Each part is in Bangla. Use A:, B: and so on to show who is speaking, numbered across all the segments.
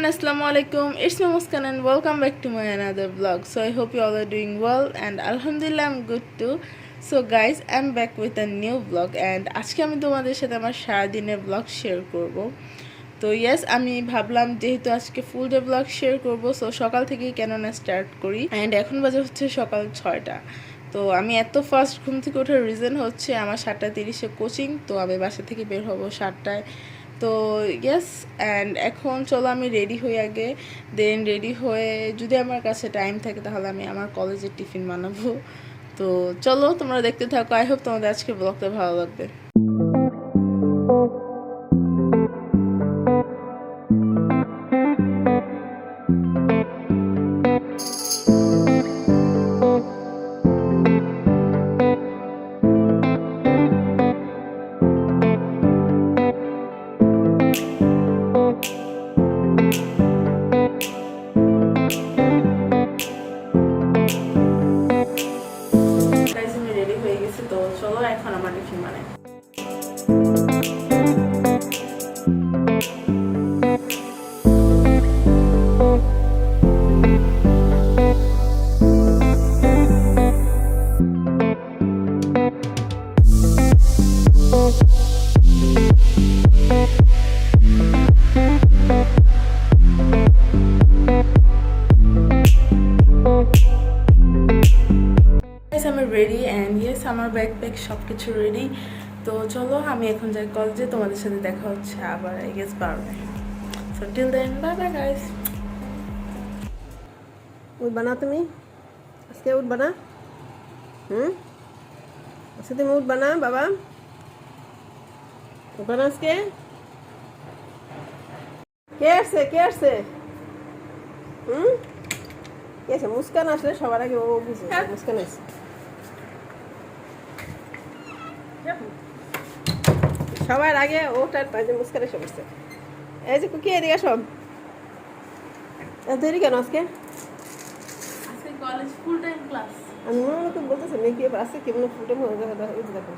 A: everyone, Assalamu alaikum. It's me Muskan and welcome back to my another vlog. So I hope you all are doing well and Alhamdulillah I'm good too. So guys, I'm back with a new vlog and আজকে আমি তোমাদের সাথে আমার সারাদিনের vlog share করব। তো yes, আমি ভাবলাম যেহেতু আজকে ফুল ডে vlog share করব, সো সকাল থেকেই কেন না স্টার্ট করি। এন্ড এখন বাজে হচ্ছে সকাল 6টা। তো আমি এত ফাস্ট ঘুম থেকে ওঠার রিজন হচ্ছে আমার 7:30-এ কোচিং, তো আমি বাসা থেকে বের হব 7টায়। তো ইয়েস, অ্যান্ড এখন চলো আমি রেডি হই আগে, দেন রেডি হয়ে যদি আমার কাছে টাইম থাকে তাহলে আমি আমার কলেজের টিফিন বানাবো। তো চলো তোমরা দেখতে থাকো, আই হোপ তোমাদের আজকে ব্লগটা ভালো লাগবে। তো চলো এখন আমার টিফিন বানাই। আমি রেডি অ্যান্ড ইয়েস আমার ব্যাগ সব কিছু রেডি। তো চলো আমি এখন যাই কলেজে, তোমাদের সাথে দেখা হচ্ছে আবার আই গেস 12টায়। So till then bye bye guys.
B: উঠবা না তুমি আজকে? উঠবা না? আজকে তুমি উঠবা না বাবা? উঠবা না আজকে? কে আসছে কে আসছে? কে আছে? মুস্কান আসলে সবার আগে ও বুঝে মুস্কান আসছে। সবার আগে ওটার পাশে মুস্কান এসে বসছে। এই যে কুকি এদিকে সব দেরি কেন আজকে?
A: College full time class.
B: আমি মনে মতো বলতেছি মেয়ে কি আছে কেমন ফুটে দেখো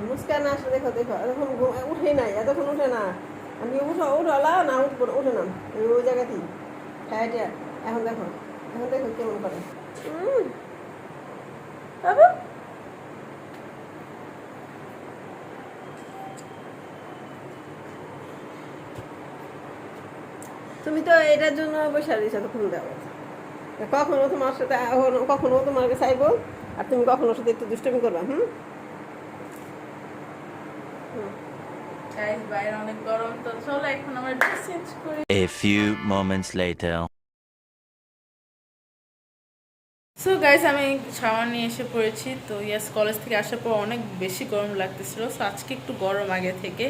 B: মুস্কান আসলে দেখো দেখো এতক্ষণ উঠেই নাই, এতক্ষণ উঠে না। আমি উঠালা না উঠে না ওই জায়গাতেই হ্যাঁ। এখন দেখো কেমন করে। তুমি তো এটার জন্য বসে দিয়েছো এতক্ষণ দেওয়া। কখনো তোমার সাথে কখনো তোমাকে চাইবো আর তুমি কখনো সাথে একটু দুষ্টমি করবা।
A: অনেক গরম, তো চলো এখন আমার ড্রেস চেঞ্জ করি।
C: A few moments later.
A: So guys আমি শাওয়ার নিয়ে এসে পড়েছি। তো ইয়েস, কলেজ থেকে আসার পর অনেক বেশি গরম লাগতেছিল, সো আজকে একটু গরম আগে থেকে।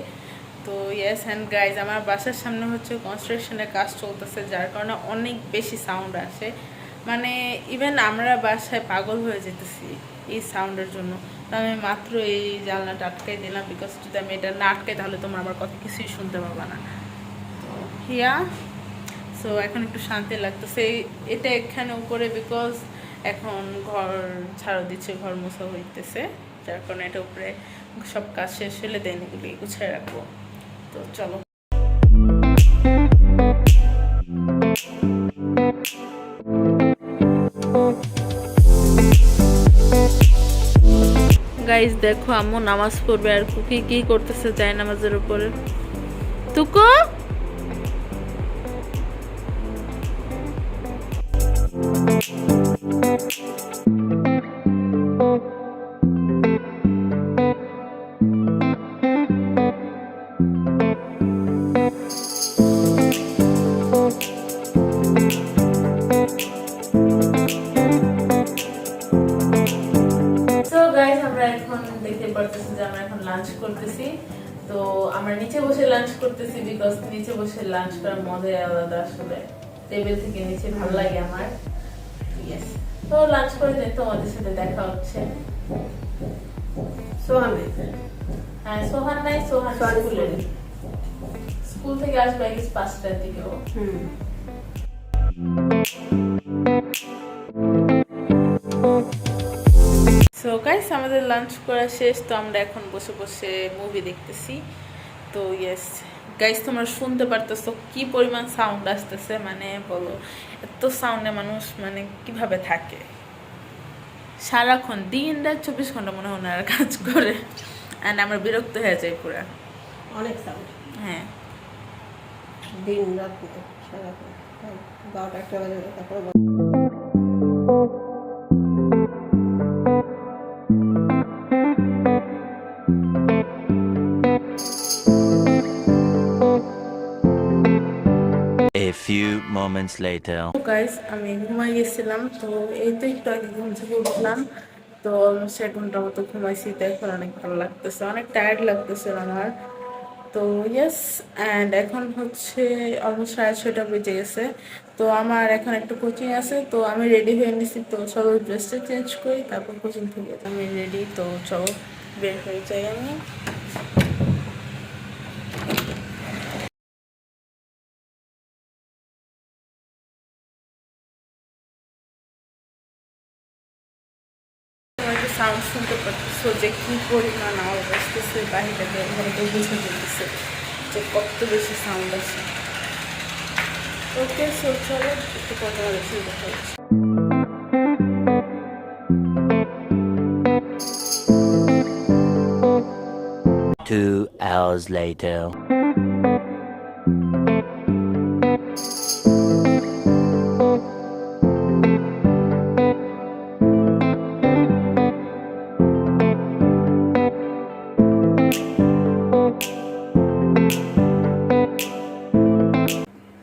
A: তো ইয়েস অ্যান্ড গাইজ আমার বাসার সামনে হচ্ছে কনস্ট্রাকশনের কাজ চলতেছে, যার কারণে অনেক বেশি সাউন্ড আসে। মানে ইভেন আমরা বাসায় পাগল হয়ে যেতেছি এই সাউন্ডের জন্য। তো আমি মাত্র এই জানলাটা আটকাই দিলাম, বিকজ যদি আমি এটা না আটকাই তাহলে তোমরা আমার কথা কিছুই শুনতে পারবা না। তো হিয়া সো এখন একটু শান্তি লাগতেছে এটা এখানে উপরে, বিকজ এখন ঘর ঝাড়ু দিচ্ছে, ঘর মোছা হইতেছে, যার কারণে এটা উপরে সব কাজ শেষ হলে দেন এগুলি গুছিয়ে রাখবো। তো চলো গাইজ দেখো আম্মু নামাজ পড়বে আর কুকি কি করতেছে যায় নামাজের উপরে। তুকো লাঞ্চ করতেছি। তো আমরা নিচে বসে লাঞ্চ করতেছি, বিকজ নিচে বসে লাঞ্চ করার মজাই আলাদা, আসলে টেবিল থেকে নিচে ভালো লাগে আমার। ইয়েস, তো লাঞ্চ করে তোমাদের সাথে দেখা হচ্ছে।
B: সোহান
A: হ্যাঁ সোহান নাই, সোহান স্কুল থেকে আসবে 5টার দিকে। সো গাইস আমাদের লাঞ্চ করা শেষ, তো আমরা এখন বসে বসে মুভি দেখতেছি। তো ইয়েস গাইস, তোমরা শুনতে পারতেছো কি পরিমাণ সাউন্ড আসতেছে, মানে বলো এত সাউন্ডে মানুষ মানে কিভাবে থাকে সারাক্ষণ, দিন রাত 24 ঘন্টা মনে হয় ওনারা কাজ করে, অ্যান্ড আমরা বিরক্ত হয়ে যাই পুরা।
B: অনেক সাউন্ড,
A: হ্যাঁ,
B: দিন রাত সারাক্ষণ 12টা 1টা বাজে তারপরে
C: A few moments later.
A: Guys আমি ঘুমাই গেছিলাম, তো এই তো একটু আগে ঘুম থেকে উঠলাম, তো অলমোস্ট 1 ঘন্টার মতো ঘুমাইছি, তো এখন অনেক ভালো লাগতেছে, অনেক টায়ার্ড লাগতেছে আমার। তো ইয়েস, অ্যান্ড এখন হচ্ছে অলমোস্ট 6:30 বেজে গেছে, তো আমার এখন একটু কোচিং আছে, তো আমি রেডি হয়ে নিছি, তো চলো ড্রেসটা চেঞ্জ করি, তারপর কোচিং থেকে আমি রেডি, তো চলো বের হয়ে যাই আমি। সাউন্ড শুনতে পাচ্ছ যে কি পরিমাণ আওয়াজ আসতেছে বাহিরে, মানে কেউ বুঝে যেতেছে যে কত বেশি সাউন্ড আছে। ওকে, সো চলো একটু কথা বলেছি, দেখা হচ্ছে।
C: 2 hours later.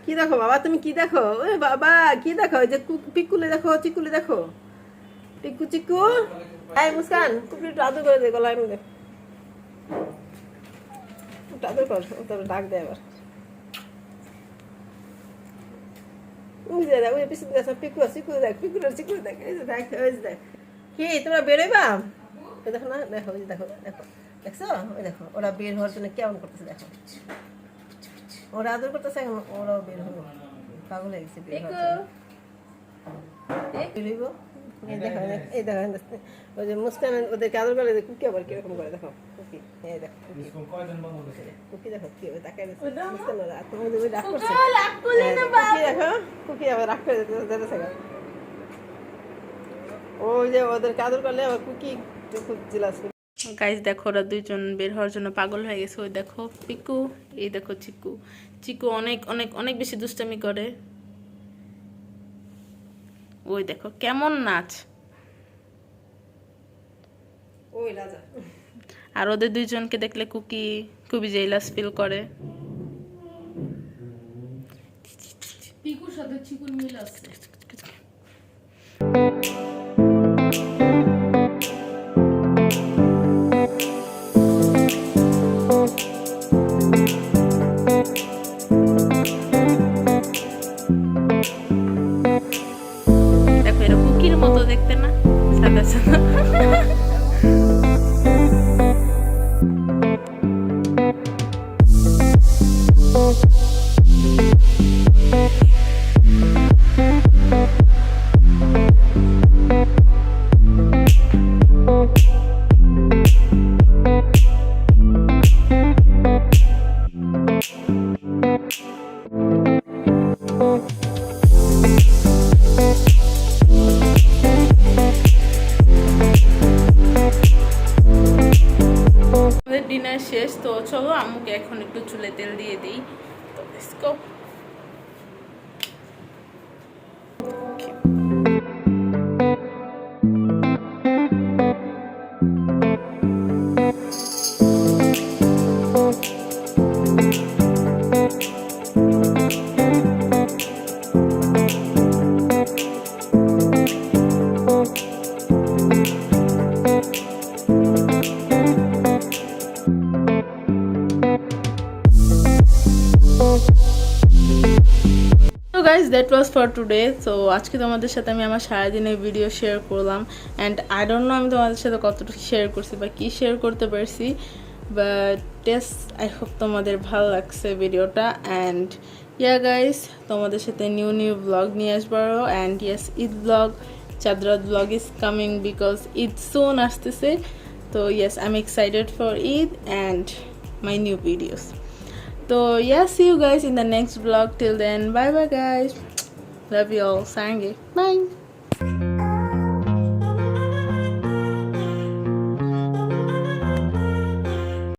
B: কি দেখো বাবা, তুমি কি দেখো? ওই বাবা কি দেখো? ওই যে পিকুলে দেখো, চিকুলে দেখো, পিকু চিকু। এই মুস্কান, কুকুর একটু আদর করে দে, গলায় মধ্যে একটু আদর কর, তারপর ডাক দেয় আবার। ওই যে দেখ, ওই পিছনে দেখ, পিকু চিকু দেখ, পিকুলের চিকু দেখ, এই যে দেখ, ওই যে দেখ। কি তোমরা বেরোইবা? ওই দেখো না, দেখো, ওই যে দেখো, দেখো দেখছো? ওই দেখো ওরা বের হওয়ার জন্য কেমন করতেছে, দেখো ওরা আদর করতেছে, এখন ওরাও বের হলো, পাগল হয়ে গেছে বের হওয়ার জন্য। বেরোইব, এই দেখো, এই দেখো, ওই যে মুস্কান ওদেরকে আদর করে, কুকি আবার কিরকম করে দেখো, কুকি, এই দেখো কুকি দেখো কি ওই তাকায় মুস্কান, ওরা তুমি ওই রাগ করছে, কুকি দেখো, কুকি আবার রাগ করে যেতেছে। ওই যে ওদেরকে আদর করলে আবার কুকি খুব জেলাস।
A: গাইস দেখো, ওরা দুইজন বের হওয়ার জন্য পাগল হয়ে গেছে। ওই দেখো পিকু, এই দেখো চিকু। চিকু অনেক অনেক অনেক বেশি দুষ্টামি করে। ওই দেখো কেমন নাচ।
B: ওই রাজা।
A: আর ওদের দুইজনকে দেখলে কুকি খুবই জেলাস ফিল করে।
D: পিকুর সাথে চিকুন মিল আছে।
A: দেখো এরা কুকির মতো দেখতে না, সাদা সাদা। ডিনার শেষ, তো চলো আম্মুকে এখন একটু চুলে তেল দিয়ে দিই। তো লেটস গো। তো guys that was for today. তো আজকে তোমাদের সাথে আমি আমার সারাদিনের ভিডিও শেয়ার করলাম, অ্যান্ড আই ডোন্ট নো আমি তোমাদের সাথে কতটুকু শেয়ার করছি বা কী শেয়ার করতে পারছি, বাট টেস আই হোপ তোমাদের ভালো লাগছে ভিডিওটা। অ্যান্ড ইয়া গাইজ, তোমাদের সাথে নিউ নিউ ব্লগ নিয়ে আসবারও। অ্যান্ড ইয়েস, ঈদ ব্লগ, চাঁদরাত blog is coming because Eid soon আসতেছে। তো yes, I am excited for Eid. And my new videos. So yeah, see you guys in the next vlog. Till then, bye bye guys. Love you all. Sange. Bye.